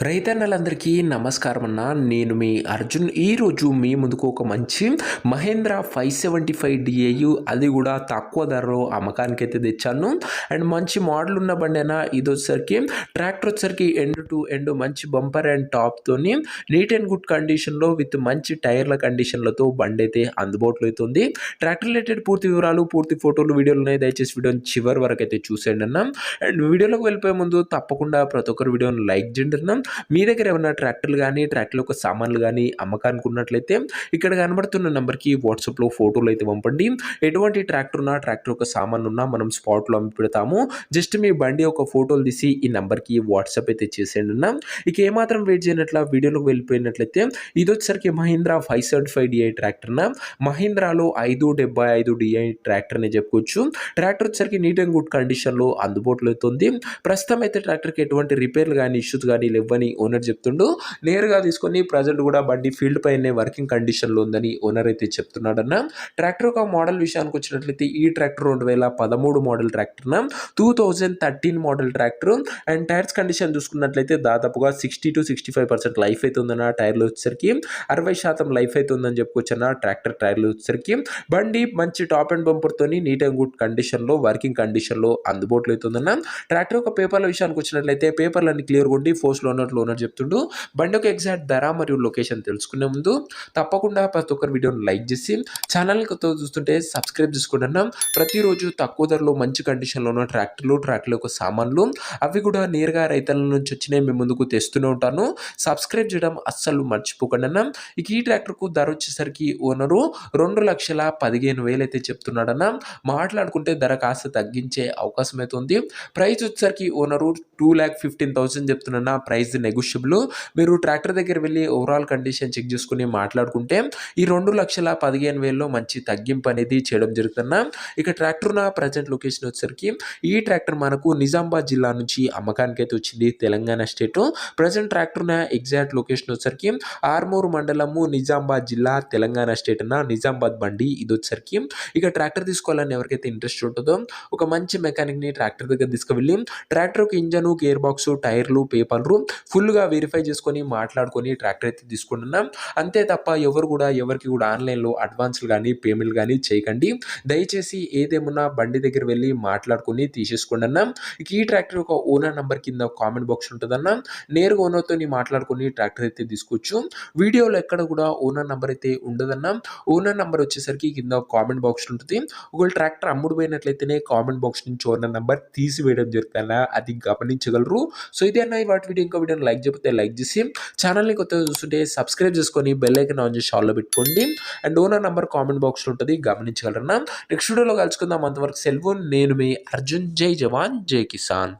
రైతన్నలందరికీ నమస్కారం అన్న. నేను మీ అర్జున్. ఈరోజు మీ ముందుకు ఒక మంచి మహేంద్ర 575 డిఐయు, అది కూడా తక్కువ ధరలో అమ్మకానికైతే తెచ్చాను. అండ్ మంచి మోడల్ ఉన్న బండి అన్న. ఇది వచ్చేసరికి ట్రాక్టర్ వచ్చేసరికి ఎండ్ టు ఎండ్ మంచి బంపర్ అండ్ టాప్తోని నీట్ అండ్ గుడ్ కండిషన్లో విత్ మంచి టైర్ల కండిషన్లతో బండి అయితే అందుబాటులో అవుతుంది. ట్రాక్టర్ రిలేటెడ్ పూర్తి వివరాలు, పూర్తి ఫోటోలు, వీడియోలు ఉన్నాయి. దయచేసి వీడియోని చివరి వరకు అయితే చూసేయండి అన్న. అండ్ వీడియోలోకి వెళ్ళిపోయే ముందు తప్పకుండా ప్రతి ఒక్కరు వీడియోని లైక్ చేయండి అన్న. మీ దగ్గర ఏమైనా ట్రాక్టర్లు కానీ ట్రాక్టర్ యొక్క సామాన్లు కానీ అమ్మకానికి ఉన్నట్లయితే ఇక్కడ కనబడుతున్న నెంబర్కి వాట్సాప్లో ఫోటోలు అయితే పంపండి. ఎటువంటి ట్రాక్టర్ ఉన్నా, ట్రాక్టర్ యొక్క సామాన్లు ఉన్నా మనం స్పాట్లో అమ్మి పెడతాము. జస్ట్ మీ బండి యొక్క ఫోటోలు తీసి ఈ నెంబర్కి వాట్సాప్ అయితే చేసేయండి అన్న. ఇక ఏమాత్రం వెయిట్ చేయనట్ల వీడియోలోకి వెళ్ళిపోయినట్లయితే ఇది వచ్చేసరికి మహీంద్రా 575 డిఐ ట్రాక్టర్ నా. మహీంద్రాలో 575 డిఐ ట్రాక్టర్ అని చెప్పుకోవచ్చు. ట్రాక్టర్ వచ్చేసరికి నీట్ అండ్ గుడ్ కండిషన్లో అందుబాటులో అవుతుంది. ప్రస్తుతం అయితే ట్రాక్టర్కి ఎటువంటి రిపేర్లు కానీ ఇష్యూస్ కానీ లేవని ఓనర్ చెప్తుండు. నేరుగా తీసుకొని ప్రజెంట్ కూడా బండి ఫీల్డ్ పైనే వర్కింగ్ కండిషన్లో ఉందని ఓనర్ అయితే చెప్తున్నాడన్న. ట్రాక్టర్ ఒక మోడల్ విషయానికి వచ్చినట్లయితే ఈ ట్రాక్టర్ 2013 మోడల్ ట్రాక్టర్ నా. 2013 model tractor. And tyres condition చూసుకున్నట్లయితే దాదాపుగా 60-65% లైఫ్ అయితే ఉందన్న. టైర్లు వచ్చేసరికి 60% లైఫ్ అయితే ఉందని చెప్పుకోవచ్చు అన్న. ట్రాక్టర్ టైర్లు వచ్చేసరికి బండి మంచి టాప్ అండ్ బంపర్ తోని నీట్ అండ్ గుడ్ కండిషన్లో వర్కింగ్ కండిషన్లో అందుబాటులో అవుతుందన్న. ట్రాక్టర్ ఒక పేపర్ల విషయానికి వచ్చినట్లయితే పేపర్లన్నీ క్లియర్గా ఉండి ఫోర్స్లో ఉన్నట్లు ఓనర్ చెప్తుండు. బండి యొక్క ఎగ్జాక్ట్ ధర మరియు లొకేషన్ తెలుసుకునే ముందు తప్పకుండా ప్రతి ఒక్కరు వీడియోని లైక్ చేసి ఛానల్ని కొత్తగా చూస్తుంటే సబ్స్క్రైబ్ చేసుకోండి అన్న. ప్రతిరోజు తక్కువ ధరలో మంచి కండిషన్లో ఉన్న ట్రాక్టర్ల యొక్క సామాన్లు అవి కూడా నేరుగా రైతుల నుంచి వచ్చినాయి మీ ముందుకు తెస్తూనే ఉంటాను. సబ్స్క్రైబ్ చేయడం అస్సలు మర్చిపోకండి అన్న. ఇక ఈ ట్రాక్టర్కు ధర వచ్చేసరికి ఓనరు 2,15,000 అయితే చెప్తున్నాడన్న. మాట్లాడుకుంటే ధర కాస్త తగ్గించే అవకాశం అయితే ఉంది. ప్రైస్ వచ్చేసరికి ఓనరు 2,15,000 చెప్తున్నా. Price negotiable. మీరు ట్రాక్టర్ దగ్గర వెళ్ళి ఓవరాల్ కండిషన్ చెక్ చేసుకుని మాట్లాడుకుంటే ఈ 2,15,000లో మంచి తగ్గింపు అనేది చేయడం జరుగుతున్నా. ఇక ట్రాక్టర్ నా ప్రజెంట్ లొకేషన్ వచ్చేసరికి ఈ ట్రాక్టర్ మనకు నిజామాబాద్ జిల్లా నుంచి అమ్మకానికి అయితే వచ్చింది, తెలంగాణ స్టేట్. ప్రజెంట్ ట్రాక్టర్ నా ఎగ్జాక్ట్ లొకేషన్ వచ్చేసరికి ఆర్మూరు మండలము, నిజామాబాద్ జిల్లా, తెలంగాణ స్టేట్ అన్న. నిజామాబాద్ బండి ఇది వచ్చేసరికి. ఇక ట్రాక్టర్ తీసుకోవాలని ఎవరికైతే ఇంట్రెస్ట్ ఉంటుందో ఒక మంచి మెకానిక్ని ట్రాక్టర్ దగ్గర తీసుకువెళ్ళి ట్రాక్టర్ ఒక ఇంజను, గేర్ బాక్స్, టైర్లు, పేపర్లు ఫుల్గా వెరిఫై చేసుకొని మాట్లాడుకొని ట్రాక్టర్ అయితే తీసుకుంటున్నాం. అంతే తప్ప ఎవరికి కూడా ఆన్లైన్లో అడ్వాన్స్లు కానీ పేమెంట్లు కానీ చేయకండి. దయచేసి ఏదేమన్నా బండి దగ్గర వెళ్ళి మాట్లాడుకొని తీసేసుకోండి అన్న. ఇక ఈ ట్రాక్టర్ ఒక ఓనర్ నెంబర్ కింద కామెంట్ బాక్స్ ఉంటుందన్న. నేరుగా ఓనర్తో మాట్లాడుకొని ట్రాక్టర్ అయితే తీసుకోవచ్చు. వీడియోలో ఎక్కడ కూడా ఓనర్ నెంబర్ అయితే ఉండదన్న. ఓనర్ నెంబర్ వచ్చేసరికి కింద కామెంట్ బాక్స్ ఉంటుంది. ఒకవేళ ట్రాక్టర్ అమ్ముడు పోయినట్లయితేనే కామెంట్ బాక్స్ నుంచి ఓనర్ నెంబర్ తీసివేయడం జరుగుతుందా, అది గమనించగలరు. సో ఇదే అన్న వాటి వీడియో. ఇంకో వీడియోని లైక్ చెప్తే లైక్ చేసి ఛానల్ని కొత్తగా చూస్తుంటే సబ్స్క్రైబ్ చేసుకొని బెల్ ఐకాన్ ఆన్ చేసి ఆల్లో పెట్టుకోండి. అండ్ ఓనర్ నంబర్ కామెంట్ బాక్స్లో ఉంటుంది, గమనించగలరన్నా. నెక్స్ట్ వీడియోలో కలుసుకుందాం. అంతవరకు సెలవు. నేను మీ అర్జున్. జై జవాన్, జై కిసాన్.